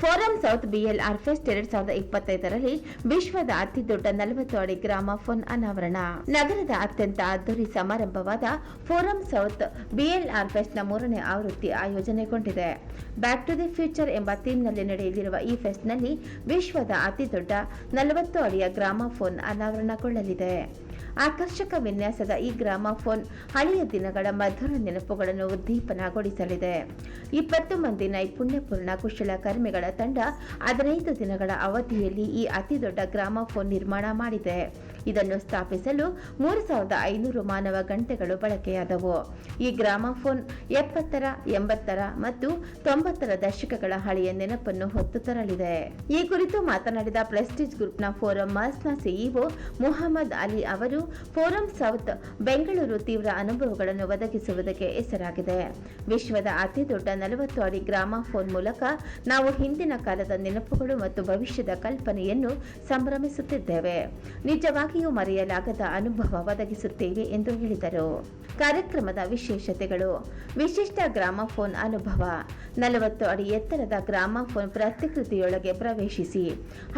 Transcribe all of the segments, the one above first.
Forum south BLR fest 2025ರಲ್ಲಿ ವಿಶ್ವದ ಅತಿದೊಡ್ಡ 40 ಅಡಿ ಗ್ರಾಮಫೋನ್ ಅನಾವರಣ. ನಗರದ ಅತ್ಯಂತ ಅದ್ದೂರಿ ಸಮಾರಂಭವಾದ ಫೋರಂ ಸೌತ್ ಬಿಎಲ್ಆರ್ ಫೆಸ್ಟ್ನ 3ನೇ ಆವೃತ್ತಿ ಆಯೋಜನೆಗೊಂಡಿದೆ. ಬ್ಯಾಕ್ ಟು ದಿ ಫ್ಯೂಚರ್ ಎಂಬ ಥೀಮ್ನಲ್ಲಿ ನಡೆಯಲಿರುವ ಈ ಫೆಸ್ಟ್ನಲ್ಲಿ ವಿಶ್ವದ ಅತಿದೊಡ್ಡ 40 ಅಡಿಯ ಗ್ರಾಮಫೋನ್ ಅನಾವರಣಗೊಳ್ಳಲಿದೆ. ಆಕರ್ಷಕ ವಿನ್ಯಾಸದ ಈ ಗ್ರಾಮಫೋನ್ ಹಳೆಯ ದಿನಗಳ ಮಧುರ ನೆನಪುಗಳನ್ನು ಉದ್ದೀಪನಗೊಳಿಸಲಿದೆ. 20 ಮಂದಿ ನೈಪುಣ್ಯಪೂರ್ಣ ಕುಶಲಕರ್ಮಿಗಳ ತಂಡ 15 ದಿನಗಳ ಅವಧಿಯಲ್ಲಿ ಈ ಅತಿದೊಡ್ಡ ಗ್ರಾಮಫೋನ್ ನಿರ್ಮಾಣ ಮಾಡಿದೆ. ಇದನ್ನು ಸ್ಥಾಪಿಸಲು 3500 ಮಾನವ ಗಂಟೆಗಳು ಬಳಕೆಯಾದವು. ಈ ಗ್ರಾಮಫೋನ್ 70ರ, 80ರ ಮತ್ತು 90ರ ದಶಕಗಳ ಹಳೆಯ ನೆನಪನ್ನು ಹೊತ್ತು ತರಲಿದೆ. ಈ ಕುರಿತು ಮಾತನಾಡಿದ ಪ್ರೆಸ್ಟೀಜ್ ಗ್ರೂಪ್ನ ಫೋರಂ ಮಾಲ್ಸ್ನ ಸಿಇಒ ಮುಹಮ್ಮದ್ ಅಲಿ ಅವರು, ಫೋರಂ ಸೌತ್ ಬೆಂಗಳೂರು ತೀವ್ರ ಅನುಭವಗಳನ್ನು ಒದಗಿಸುವುದಕ್ಕೆ ಹೆಸರಾಗಿದೆ. ವಿಶ್ವದ ಅತಿದೊಡ್ಡ 40 ಅಡಿ ಗ್ರಾಮಫೋನ್ ಮೂಲಕ ನಾವು ಹಿಂದಿನ ಕಾಲದ ನೆನಪುಗಳು ಮತ್ತು ಭವಿಷ್ಯದ ಕಲ್ಪನೆಯನ್ನು ಸಂಭ್ರಮಿಸುತ್ತಿದ್ದೇವೆ. ನಿಜವಾಗಿಯೂ ಮರೆಯಲಾಗದ ಅನುಭವ ಒದಗಿಸುತ್ತೇವೆ ಎಂದು ಹೇಳಿದರು. ಕಾರ್ಯಕ್ರಮದ ವಿಶೇಷತೆಗಳು: ವಿಶಿಷ್ಟ ಗ್ರಾಮಫೋನ್ ಅನುಭವ. 40 ಅಡಿ ಎತ್ತರದ ಗ್ರಾಮಫೋನ್ ಪ್ರತಿಕೃತಿಯೊಳಗೆ ಪ್ರವೇಶಿಸಿ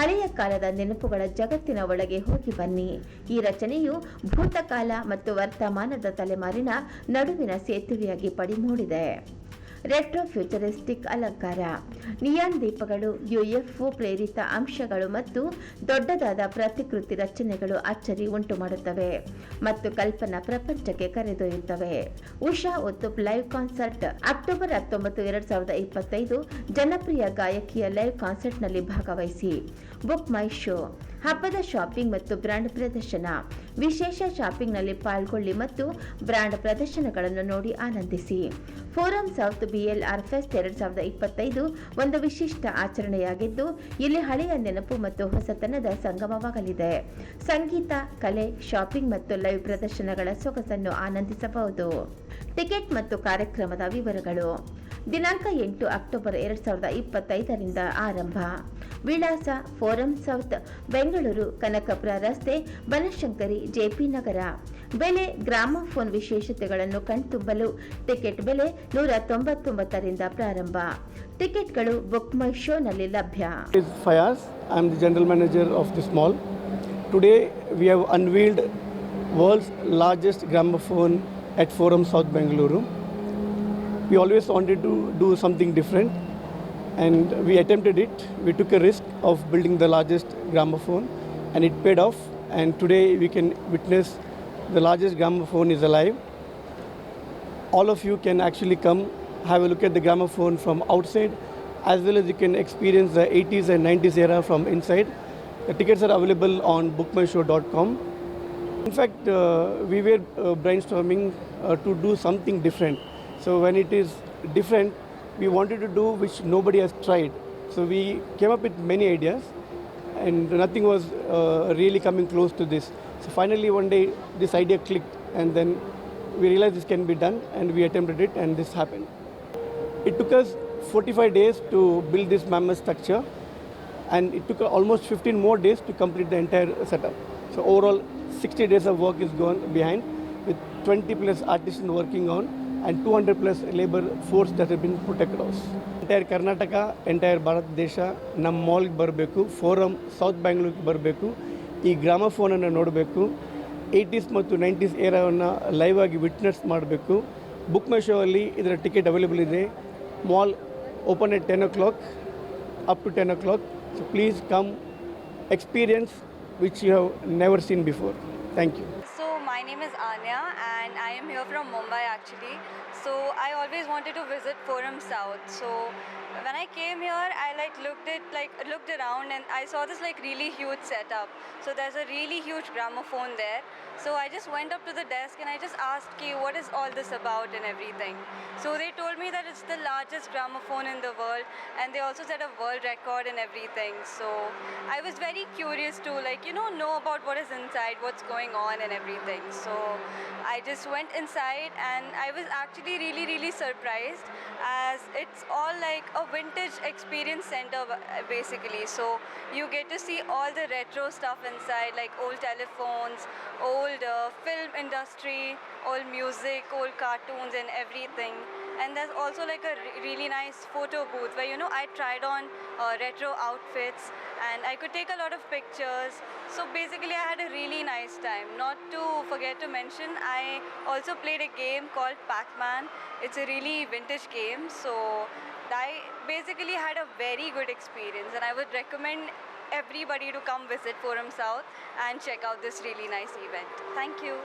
ಹಳೆಯ ಕಾಲದ ನೆನಪುಗಳ ಜಗತ್ತಿನ ಒಳಗೆ ಹೋಗಿ ಬನ್ನಿ. ಈ ರಚನೆಯು ಭೂತಕಾಲ ಮತ್ತು ವರ್ತಮಾನದ ತಲೆಮಾರಿನ ನಡುವಿನ ಸೇತುವೆಯಾಗಿ ಪಡಿಮೂಡಿದೆ. ರೆಟ್ರೋ ಫ್ಯೂಚರಿಸ್ಟಿಕ್ ಅಲಂಕಾರ. ನಿಯಾನ್ ದೀಪಗಳು, ಯುಎಫ್ಒ ಪ್ರೇರಿತ ಅಂಶಗಳು ಮತ್ತು ದೊಡ್ಡದಾದ ಪ್ರತಿಕೃತಿ ರಚನೆಗಳು ಅಚ್ಚರಿ ಉಂಟುಮಾಡುತ್ತವೆ ಮತ್ತು ಕಲ್ಪನಾ ಪ್ರಪಂಚಕ್ಕೆ ಕರೆದೊಯ್ಯುತ್ತವೆ. Usha Uthup live concert. October 19, 2025 ಜನಪ್ರಿಯ ಗಾಯಕಿಯ ಲೈವ್ ಕಾನ್ಸರ್ಟ್ನಲ್ಲಿ ಭಾಗವಹಿಸಿ. Book My Show. ಹಬ್ಬದ ಶಾಪಿಂಗ್ ಮತ್ತು ಬ್ರ್ಯಾಂಡ್ ಪ್ರದರ್ಶನ. ವಿಶೇಷ ಶಾಪಿಂಗ್ನಲ್ಲಿ ಪಾಲ್ಗೊಳ್ಳಿ ಮತ್ತು ಬ್ರ್ಯಾಂಡ್ ಪ್ರದರ್ಶನಗಳನ್ನು ನೋಡಿ ಆನಂದಿಸಿ. ಫೋರಂ ಸೌತ್ ಬಿಎಲ್ಆರ್ ಫೆಸ್ಟ್ 2025 ಒಂದು ವಿಶಿಷ್ಟ ಆಚರಣೆಯಾಗಿದ್ದು, ಇಲ್ಲಿ ಹಳೆಯ ನೆನಪು ಮತ್ತು ಹೊಸತನದ ಸಂಗಮವಾಗಲಿದೆ. ಸಂಗೀತ, ಕಲೆ, ಶಾಪಿಂಗ್ ಮತ್ತು ಲೈವ್ ಪ್ರದರ್ಶನಗಳ ಸೊಗಸನ್ನು ಆನಂದಿಸಬಹುದು. ಟಿಕೆಟ್ ಮತ್ತು ಕಾರ್ಯಕ್ರಮದ ವಿವರಗಳು: ದಿನಾಂಕ 8 ಅಕ್ಟೋಬರ್ 2025ರಿಂದ ಆರಂಭ. ವಿಳಾಸ: ಫೋರಂ ಸೌತ್, ಬೆಂಗಳೂರು, ಕನಕಪುರ ರಸ್ತೆ, ಬನಶಂಕರಿ, ಜೆಪಿ ನಗರ. ಬೆಲೆ: ಗ್ರಾಮಫೋನ್ ವಿಶೇಷತೆಗಳನ್ನು ಕಣ್ತುಂಬಲು ಟಿಕೆಟ್ ಬೆಲೆ 199ರಿಂದ ಪ್ರಾರಂಭ. ಟಿಕೆಟ್ಗಳು ಬುಕ್ ಮೈ ಶೋನಲ್ಲಿ ಲಭ್ಯ. Fayaz, I am the general manager of this mall. Today we have unveiled world's largest gramophone at Forum South Bengaluru. We always wanted to do something different and we attempted it. We took a risk of building the largest gramophone and it paid off, and today we can witness the largest gramophone is alive. All of you can actually come have a look at the gramophone from outside, as well as you can experience the 80s and 90s era from inside. The tickets are available on bookmyshow.com. In fact, we were brainstorming to do something different. So when it is different, we wanted to do which nobody has tried. So we came up with many ideas and nothing was really coming close to this. So finally one day this idea clicked, and then we realized this can be done, and we attempted it, and this happened. It took us 45 days to build this mammoth structure, and it took almost 15 more days to complete the entire setup. So overall 60 days of work is gone behind, with 20 plus artisans working on and 200 plus labor force that have been put across. Entire Karnataka, entire Bharat Desha ನಮ್ಮ ಮಾಲ್ಗೆ ಬರಬೇಕು, forum south ಬ್ಯಾಂಗ್ಳೂರ್ಗೆ ಬರಬೇಕು, ಈ ಗ್ರಾಮಫೋನನ್ನು ನೋಡಬೇಕು, 80s ಮತ್ತು 90s ಏರಾವನ್ನು live ಆಗಿ witness ಮಾಡಬೇಕು. Book My show ಅಲ್ಲಿ ಇದರ ಟಿಕೆಟ್ ಅವೈಲೇಬಲ್ ಇದೆ. Mall open at 10 o'clock up to 10 o'clock. So please come experience which you have never seen before. Thank you. So my name is Anya and I am here from Mumbai actually. So I always wanted to visit Forum South. So when I came here, I looked around and I saw this really huge setup. So there's a really huge gramophone there. So I just went up to the desk and I just asked, what is all this about and everything. So they told me that it's the largest gramophone in the world, and they also set a world record and everything. So I was very curious to know about what is inside, what's going on and everything. So I just went inside and I was actually really, really surprised, as it's all like a vintage experience center basically. So you get to see all the retro stuff inside, like old telephones, old film industry, old music, old cartoons and everything. and there's also like a really nice photo booth where I tried on retro outfits and I could take a lot of pictures. So basically I had a really nice time. Not to forget to mention, I also played a game called Pac-Man. It's a really vintage game, so I basically had a very good experience, and I would recommend everybody to come visit Forum South and check out this really nice event. Thank you.